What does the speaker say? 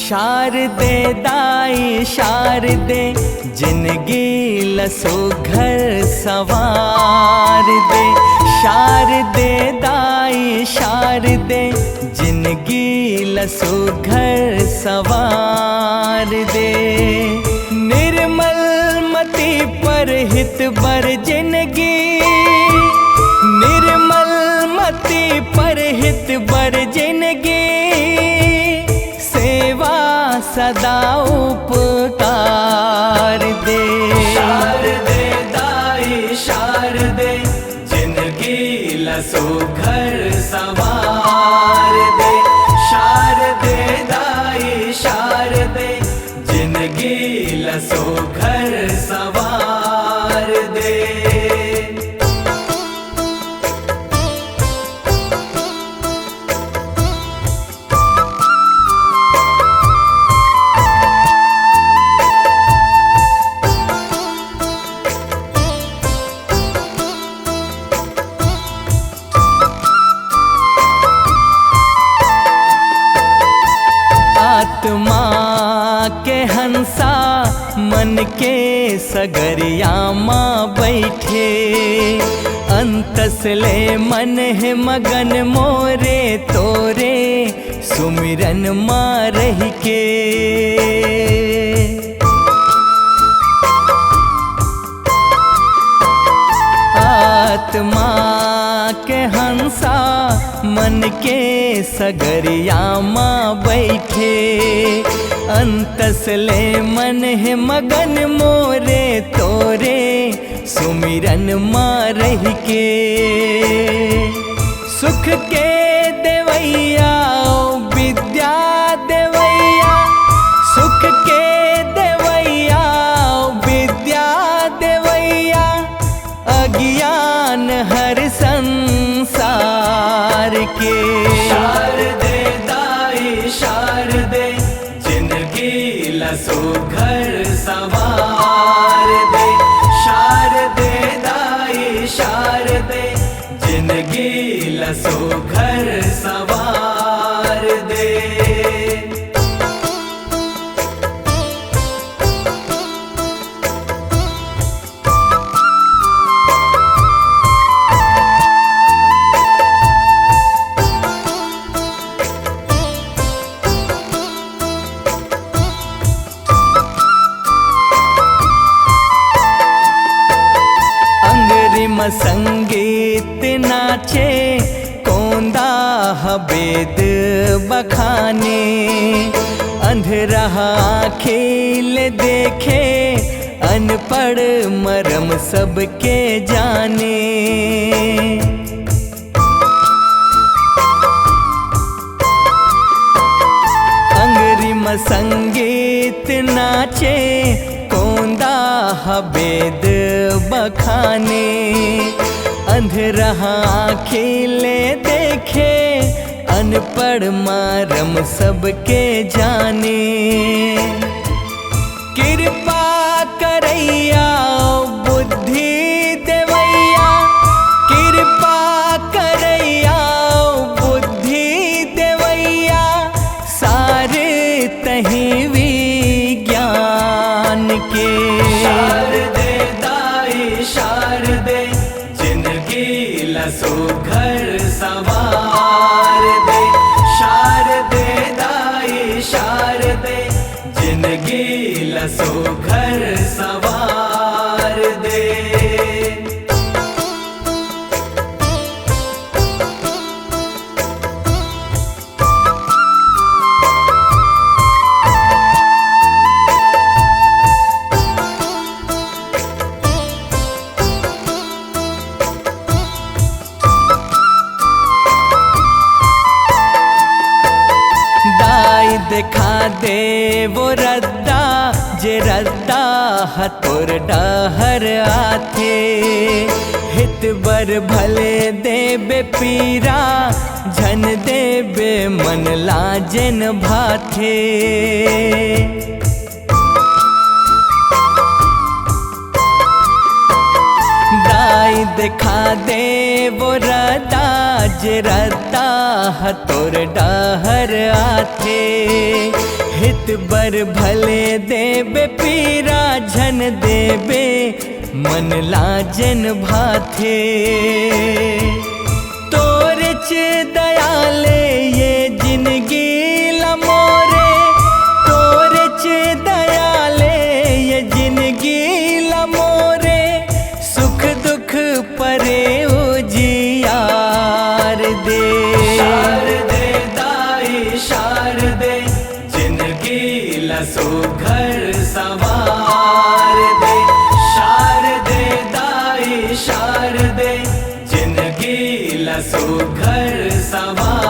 शारदे दाई शारदे जिंदगी लसो घर सवार दे। शारदे दाई शारदे जिंदगी लसो घर सवार दे। निर्मल मति पर हित बर जिंदगी, निर्मल मति पर हित बर जिंदगी, सेवा सदा उपकार दे। शारदे दाई शारदे जिंदगी लसो घर सवार दे। शारदे दाई शारदे जिंदगी लसो घर सवार दे। आत्मा के हंसा मन के सगरिया माँ बैठे, अंतसले मन है मगन मोरे तोरे सुमिरन माँ रह के। आत्मा के हंसा मन के सगरिया माँ बैठे, अंतसले मन है मगन मोरे तोरे सुमिरन माँ रह के। सुख के देवैया विद्या देवैया, सुख के देवैया विद्या देवैया, अज्ञान हर संसार के। शारदे दाई शारदे जिंदगी लसो घर सवार दे। शारदे दाई शारदे जिंदगी लसो घर सवार दे। संगीत नाचे कोंदा वेद बखाने, अंधरा खेल देखे अनपढ़ मरम सबके जाने। अंगरिम संगीत नाचे कोंदा वेद बखाने, अंधरा खेले देखे अनपढ़ मरम सबके जाने। कृपा करैया बुद्धि देवैया, कृपा करैया बुद्धि देवैया, सारे तहीं विज्ञान के। शारदे दाई शारदे जिंदगी लसो घर सवार दे। शारदे दाई शारदे जिंदगी लसो घर सवार दे। दिखा दे वो रद्दा जे रद्दा हतुर डहर आथे, हित बर भले देबे पीरा झन देबे मन लाजन भाथे। दाई दिखा दे वो रद्दा जे रद्दा हतुर डहर आथे, हित बर भले देबे पीरा झन देबे मन लाजन भाथे। तोरे चे दयाले ये जिंदगी लमोरे, तोरे चे दयाले ये जिंदगी लमोरे, सुख दुख परे उजियार दे। शारदे दाई शारदे जिंदगी लसो घर सवार दे। शारदे दाई शारदे जिंदगी लसो घर सवार